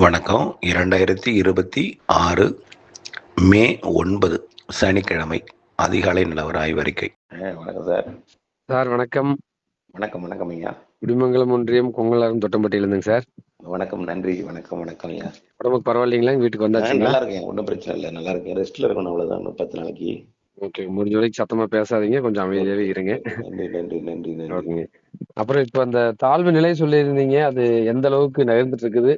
வணக்கம். 2026 மே 9 சனிக்கிழமை அதிகாலை நிலவர ஆய்வறிக்கை. வணக்கம் சார். சார் வணக்கம். வணக்கம் ஐயா. குடிமங்கலம் ஒன்றியம் கொங்கலாரம் தொட்டம்பட்டியில இருந்துங்க சார். வணக்கம், நன்றி. வணக்கம் ஐயா. உடம்புக்கு பரவாயில்லைங்களா? வீட்டுக்கு வந்தாச்சுங்களா? நல்லா இருக்கேன், ஒன்றும் பிரச்சனை இல்லை, நல்லா இருக்கேன். ரெஸ்ட்ல இருக்கணும், அவ்வளவுதான். இன்னும் 10 நாளைக்கு. ஓகே, முடிஞ்ச வரைக்கும் சத்தமா பேசாதீங்க, கொஞ்சம் அமைதியாவே இருங்க. நன்றி. ஓகேங்க. அப்புறம் இப்ப அந்த தாழ்வு நிலை சொல்லியிருந்தீங்க, அது எந்த அளவுக்கு நகர்ந்துட்டு இருக்குது,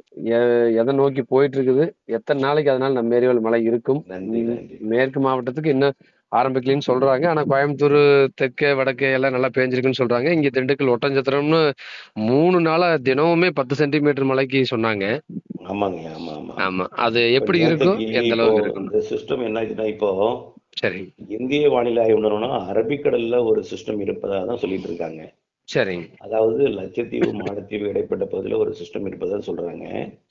எதை நோக்கி போயிட்டு இருக்குது, எத்தனை நாளைக்கு அதனால நம்ம ஏரியாவில் மழை இருக்கும்? நன்றி. மேற்கு மாவட்டத்துக்கு இன்னும் ஆரம்பிக்கலன்னு சொல்றாங்க. ஆனா கோயம்புத்தூர், தெற்கு, வடக்கு எல்லாம் நல்லா பேஞ்சிருக்குன்னு சொல்றாங்க. இங்க திண்டுக்கல் ஒட்டஞ்சத்திரம்னு 3 நாளா தினமுமே 10 சென்டிமீட்டர் மழைக்கு சொன்னாங்க. ஆமாங்க. ஆமா, அது எப்படி இருக்கும், எந்த அளவுக்கு இருக்கும்? இந்த சிஸ்டம் என்ன ஆச்சுன்னா, இப்போ சரி, இந்திய வானிலை ஆய்வு நிறுவனம் அரபிக்கடல்ல ஒரு சிஸ்டம் இருப்பதா தான் சொல்லிட்டு இருக்காங்க. சரிங்க. அதாவது லட்சத்தீவு மாலத்தீவு இடைப்பட்ட பகுதியில ஒரு சிஸ்டம் இருப்பதா சொல்றாங்க.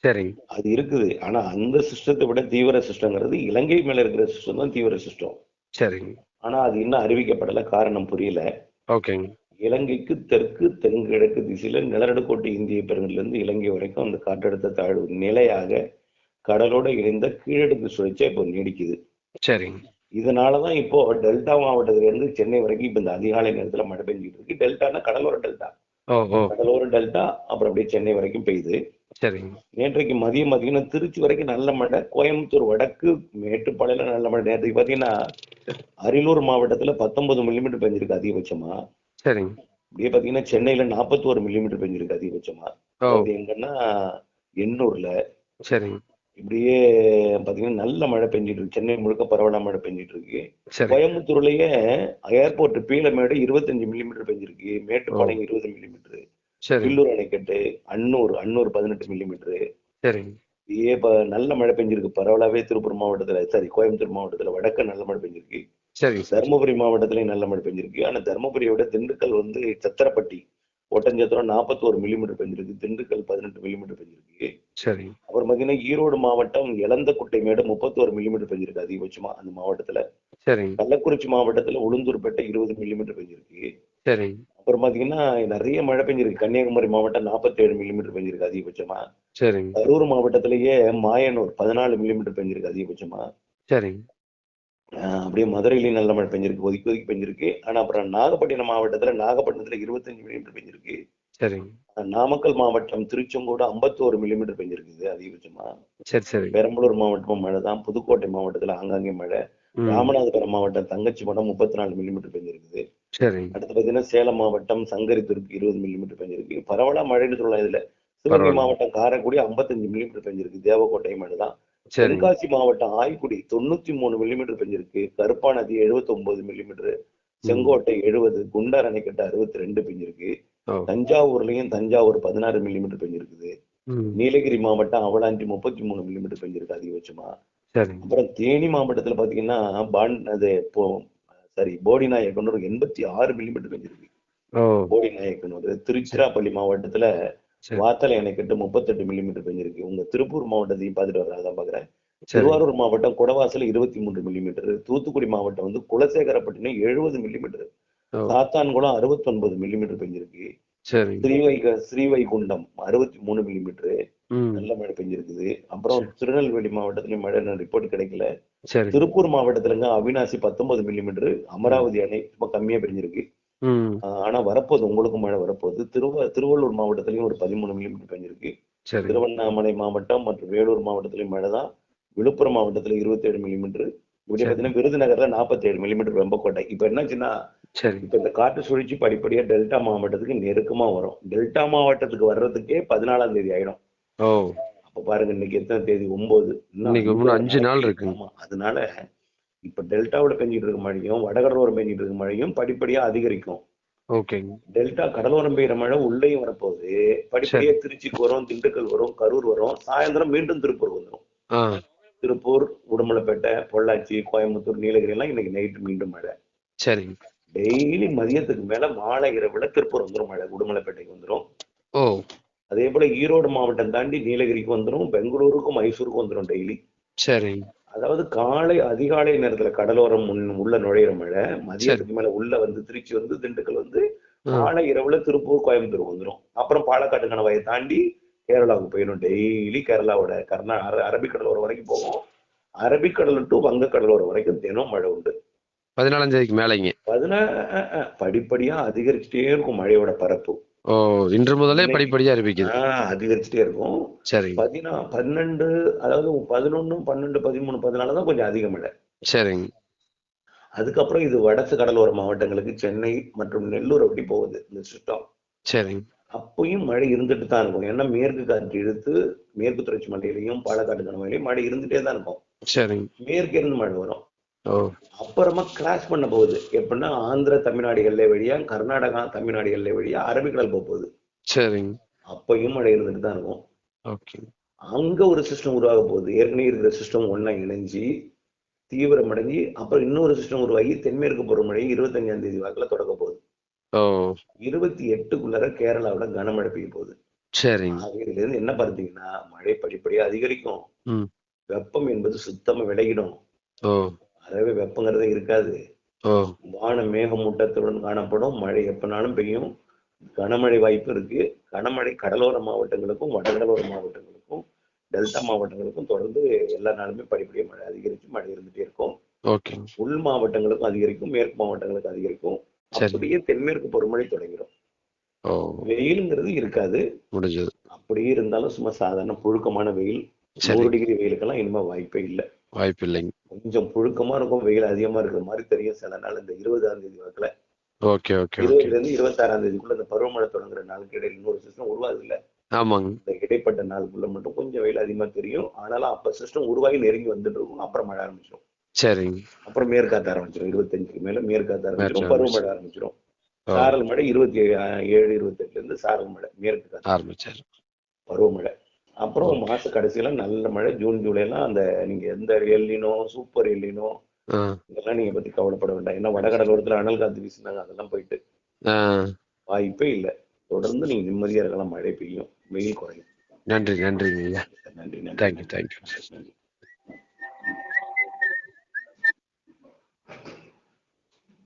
சரிங்க. அது இருக்குது. ஆனா அந்த சிஸ்டத்தை விட தீவிர சிஸ்டம்ங்கிறது இலங்கை மேல இருக்கிற சிஸ்டம் தான் தீவிர சிஸ்டம். சரிங்க. ஆனா அது இன்னும் அறிவிக்கப்படல, காரணம் புரியல. ஓகேங்க. இலங்கைக்கு தெற்கு தென்கிழக்கு திசையில நிலநடுக்கோட்டு இந்திய பெருங்கடல்ல இருந்து இலங்கை வரைக்கும் அந்த காற்றழுத்த தாழ்வு நிலையாக கடலோட இணைந்த கீழடுக்கு சுழற்சியா இப்போ நீடிக்குது. சரிங்க. இதனாலதான் இப்போ டெல்டா மாவட்டத்துல இருந்து சென்னை வரைக்கும் இப்ப இந்த அதிகாலை நேரத்துல மழை பெஞ்சிட்டு இருக்கு. டெல்டானா கடலோர டெல்டா. கடலோர டெல்டா அப்புறம் அப்படியே சென்னை வரைக்கும் பெய்யுது. சரிங்க. நேற்றைக்கு மதியம் பாத்தீங்கன்னா திருச்சி வரைக்கும் நல்ல மழை, கோயம்புத்தூர் வடக்கு மேட்டுப்பாளையம் நல்ல மழை. நேற்றைக்கு பாத்தீங்கன்னா அரியலூர் மாவட்டத்துல 19 மில்லிமீட்டர் பெஞ்சிருக்கு அதிகபட்சமா. சரிங்க. இப்படியே பாத்தீங்கன்னா சென்னையில 41 மில்லிமீட்டர் பெஞ்சிருக்கு அதிகபட்சமா. அது எங்கன்னா எண்ணூர்ல. சரிங்க. இப்படியே பாத்தீங்கன்னா நல்ல மழை பெஞ்சிட்டு இருக்கு. சென்னை முழுக்க பரவலா மழை பெஞ்சிட்டு இருக்கு. கோயம்புத்தூர்லயே ஏர்போர்ட் பீளமேடு 25 மில்லிமீட்டர் பெஞ்சிருக்கு. மேட்டுப்பாளையம் 20 மில்லிமீட்டர். பில்லூர் அணைக்கட்டு அன்னூர் 18 மில்லிமீட்டர். இப்ப நல்ல மழை பெஞ்சிருக்கு பரவலாவே. திருப்பூர் மாவட்டத்துல கோயம்புத்தூர் மாவட்டத்துல வடக்க நல்ல மழை பெஞ்சிருக்கு. தருமபுரி மாவட்டத்திலயும் நல்ல மழை பெஞ்சிருக்கு. ஆனா தருமபுரியை விட திண்டுக்கல் சத்திரப்பட்டி ஒட்டஞ்சத்திரம் 41 மில்லிமீட்டர் பெஞ்சிருக்கு. திண்டுக்கல் 18 மில்லிமீட்டர் பெஞ்சிருக்கு. அப்புறம் பாத்தீங்கன்னா ஈரோடு மாவட்டம் எலந்தக்குட்டை மேடு 31 மில்லிமீட்டர் பெஞ்சிருக்கு அதிகபட்சமா அந்த மாவட்டத்துல. கள்ளக்குறிச்சி மாவட்டத்துல உளுந்தூர்பேட்டை 20 மில்லிமீட்டர் பெஞ்சிருக்கு. அப்புறம் பாத்தீங்கன்னா நிறைய மழை பெஞ்சிருக்கு. கன்னியாகுமரி மாவட்டம் 47 மில்லிமீட்டர் பெஞ்சிருக்கு அதிகபட்சமா. கரூர் மாவட்டத்திலேயே மாயனூர் 14 மில்லிமீட்டர் பெஞ்சிருக்கு அதிகபட்சமா. அப்படியே மதுரையிலயும் நல்ல மழை பெஞ்சிருக்கு, ஒதுக்கி பெஞ்சிருக்கு. ஆனா அப்புறம் நாகப்பட்டினம் மாவட்டத்துல 25 மில்லிமீட்டர் பெஞ்சிருக்கு. நாமக்கல் மாவட்டம் திருச்செங்கோடு 51 மில்லிமீட்டர் பெஞ்சிருக்கு அதிகபட்சமா. பெரம்பலூர் மாவட்டமும் மழை தான். புதுக்கோட்டை மாவட்டத்துல ஆங்காங்கே மழை. ராமநாதபுரம் மாவட்டம் தங்கச்சி மடம் 34 மில்லிமீட்டர் பெஞ்சிருக்குது. அடுத்து பாத்தீங்கன்னா சேலம் மாவட்டம் சங்கரித்துருக்கு 20 மில்லிமீட்டர் பெஞ்சிருக்கு. பரவலா மழைன்னு சொல்லலாம். இதுல சிவகங்கை மாவட்டம் காரைக்குடி 55 மில்லிமீட்டர் பெஞ்சிருக்கு. தேவக்கோட்டை மழை தான். தென்காசி மாவட்டம் ஆய்க்குடி 93 மில்லிமீட்டர் பெஞ்சிருக்கு. கருப்பாநதி 79 மில்லிமீட்டர். செங்கோட்டை 70. குண்டார் அணைக்கட்டு 62 பெஞ்சிருக்கு. தஞ்சாவூர்லயும் தஞ்சாவூர் 16 மில்லிமீட்டர் பெஞ்சிருக்குது. நீலகிரி மாவட்டம் அவலாஞ்சி 33 மில்லிமீட்டர் பெஞ்சிருக்கு அதிகபட்சமா. அப்புறம் தேனி மாவட்டத்துல பாத்தீங்கன்னா போடி நாயக்கனூர் 86 மில்லிமீட்டர் பெஞ்சிருக்கு. போடி நாயக்கனூர். திருச்சிராப்பள்ளி மாவட்டத்துல வாத்தலை அணைக்கட்டு 38 மில்லிமீட்டர் பெஞ்சிருக்கு. உங்க திருப்பூர் மாவட்டத்தையும் பார்த்துட்டு வர்றதான் பாக்குறேன். திருவாரூர் மாவட்டம் குடவாசல் 23 மில்லிமீட்டர். தூத்துக்குடி மாவட்டம் குலசேகரப்பட்டினம் 70 மில்லிமீட்டர். சாத்தான்குளம் 69 மில்லிமீட்டர் பெஞ்சிருக்கு. ஸ்ரீவைகுண்டம் 63 மில்லிமீட்டர் நல்ல மழை பெஞ்சிருக்குது. அப்புறம் திருநெல்வேலி மாவட்டத்திலயும் மழை ரிப்போர்ட் கிடைக்கல. திருப்பூர் மாவட்டத்துலங்க அவினாசி 19 மில்லிமீட்டர். அமராவதி அணை ரொம்ப கம்மியா பெஞ்சிருக்கு. ஆனா வரப்போகுது, உங்களுக்கு மழை வரப்போகுது. திருவள்ளூர் மாவட்டத்திலயும் ஒரு 13 மில்லிமீட்டர் பெஞ்சிருக்கு. திருவண்ணாமலை மாவட்டம் மற்றும் வேலூர் மாவட்டத்திலயும் மழை தான். விழுப்புரம் மாவட்டத்துல 27 மில்லிமீட்டர். இப்படி பாத்தீங்கன்னா விருதுநகர்ல 47 மில்லிமீட்டர். வெம்பக்கோட்டை. இப்ப என்னாச்சுன்னா இப்ப இந்த காற்று சுழற்சி படிப்படியா டெல்டா மாவட்டத்துக்கு நெருக்கமா வரும். டெல்டா மாவட்டத்துக்கு வர்றதுக்கே 14ஆம் தேதி ஆயிடும். அப்ப பாருங்க, இன்னைக்கு எத்தனை தேதி? 9. இன்னும் 5 நாள் இருக்கு. அதனால இப்ப டெல்டாவோட பெஞ்சிட்டு இருக்க மழையும் வடகடலோரம் பெஞ்சிட்டு இருக்க மழையும் படிப்படியா அதிகரிக்கும். டெல்டா கடலோரம் பெய்யற மழை உள்ளேயும் வரப்போகுது. படிப்படியா திருச்சிக்கு வரும், திண்டுக்கல் வரும், கரூர் வரும். சாயந்தரம் மீண்டும் திருப்பூர் வந்துடும். திருப்பூர், உடுமலைப்பேட்டை, பொள்ளாச்சி, கோயம்புத்தூர், நீலகிரி எல்லாம் இன்னைக்கு நைட்டு மீண்டும் மழை. டெய்லி மதியத்துக்கு மேல மாலை இரவுல திருப்பூர் வந்துடும் மழை. உடுமலைப்பேட்டைக்கு வந்துடும். அதே போல ஈரோடு மாவட்டம் தாண்டி நீலகிரிக்கு வந்துடும். பெங்களூருக்கும் மைசூருக்கும் வந்துடும் டெய்லி. அதாவது அதிகாலை நேரத்துல கடலோரம் உள்ள நுழையிற மழை. மதியத்துக்கு மேல உள்ள திருச்சி திண்டுக்கல் மாலை இரவுல திருப்பூர், கோயம்புத்தூர் வந்துடும். அப்புறம் பாலக்காட்டு கணவாயை தாண்டி கேரளாவுக்கு போயிடும். டெய்லி கேரளாவோட அரபிக்கடலோரம் வரைக்கும் போகும். அரபிக்கடல் டு வங்கக்கடலோரம் வரைக்கும் தினம் மழை உண்டு. 14ஆம் தேதிக்கு மேலைங்க படிப்படியா அதிகரிச்சுட்டே இருக்கும் மழையோட பரப்பு. ஓ, இன்று முதலே படிப்படியா அறிவிக்குது. அதிகரிச்சுட்டே இருக்கும். சரி. 12, அதாவது 11, 12, 13, 14 தான் கொஞ்சம் அதிக மழை. சரிங்க. அதுக்கப்புறம் இது வடக்கு கடலோர மாவட்டங்களுக்கு சென்னை மற்றும் நெல்லூர் அப்படி போகுது இந்த சிஸ்டம். சரிங்க. அப்பயும் மழை இருந்துட்டு தான் இருக்கும். ஏன்னா மேற்கு காற்று இழுத்து மேற்கு தொடர்ச்சி மலையிலையும் பாலக்காடு கணவாயிலையும் மழை இருந்துட்டே தான் இருக்கும். சரிங்க. மேற்கே இருந்து மழை வரும். ஓ. அப்புறமா கிராஸ் பண்ண போகுது. எப்படின்னா ஆந்திர தமிழ்நாடு எல்லை வழியா, கர்நாடகா தமிழ்நாடு எல்லை வழியா அரபிக்கடல் போகுது. சரிங்க. அப்பயும் மழை இருந்துட்டு தான் இருக்கும். ஓகே. அங்க ஒரு சிஸ்டம் உருவாக போகுது. ஏற்கனவே இருக்கிற சிஸ்டம் ஒன்னா இணைஞ்சு தீவிரமடைஞ்சு அப்புறம் இன்னொரு சிஸ்டம் உருவாகி தென்மேற்கு பருவமழை 25ஆம் தேதி வாக்குல தொடங்க போகுது. 28க்குள்ளார கேரளாவோட கனமழை பெய்ய போகுது. சரிங்க. இதுல இருந்து என்ன பார்த்தீங்கன்னா மழை படிப்படியா அதிகரிக்கும். வெப்பம் என்பது சுத்தமா விலகிடும். அறவே வெப்பங்கிறதே இருக்காது. வான மேகமூட்டத்துடன் காணப்படும். மழை எப்பனாலும் பெய்யும். கனமழை வாய்ப்பு இருக்கு. கனமழை கடலோர மாவட்டங்களுக்கும் வடகடலோர மாவட்டங்களுக்கும் டெல்டா மாவட்டங்களுக்கும் தொடர்ந்து எல்லா நாளுமே படிப்படியா மழை அதிகரிச்சு மழை இருந்துட்டே இருக்கும். உள் மாவட்டங்களுக்கும் அதிகரிக்கும், மேற்கு மாவட்டங்களுக்கு அதிகரிக்கும். அப்படியே தென்மேற்கு பருவமழை தொடங்கிடும். வெயிலுங்கிறது இருக்காது. அப்படியே இருந்தாலும் சும்மா சாதாரண புழுக்கமான வெயில். 100 டிகிரி வெயிலுக்கெல்லாம் இனிமே வாய்ப்பே இல்லை. வாய்ப்பு இல்லைங்க. கொஞ்சம் புழுக்கமா இருக்கும், வெயில் அதிகமா இருக்கிற மாதிரி தெரியும் சில நாள். இந்த 20ஆம் தேதி வாக்குல 20ல இருந்து 26ஆம் தேதிக்குள்ள இந்த பருவமழை தொடங்குற நாளுக்கு இடையில இன்னொரு சிஸ்டம் உருவாது இல்ல. ஆமாங்க. இந்த இடைப்பட்ட நாளுக்குள்ள மட்டும் கொஞ்சம் வெயில் அதிகமா தெரியும். ஆனாலும் அப்ப சிஸ்டம் உருவாகி நெருங்கி வந்துட்டு இருக்கும். அப்புறம் மழை ஆரம்பிச்சிடும். சரிங்க. அப்புறம் மேற்காத்த ஆரம்பிச்சிடும். 25க்கு மேல மேற்காத்த ஆரம்பிச்சிடும். பருவமழை ஆரம்பிச்சிடும். சாரல் மழை 27, 28ல இருந்து சாரல் மழை மேற்கு காத்து ஆரம்பிச்சாரு. பருவமழை. அப்புறம் மாச கடைசியில நல்ல மழை. ஜூன் ஜூலை எல்லாம் அந்த நீங்க எந்த எல்லினோ சூப்பர் எல்லினோ இதெல்லாம் நீங்க பத்தி கவலைப்பட வேண்டாம். ஏன்னா வடகடலோரத்துல அனல் காத்து வீசினாங்க, அதெல்லாம் போயிட்டு வாய்ப்பே இல்லை. தொடர்ந்து நீங்க நிம்மதியா இருக்கலாம். மழை பெய்யும், வெயில் குறையும். நன்றி. நன்றிங்க. நன்றி. தேங்க்யூ.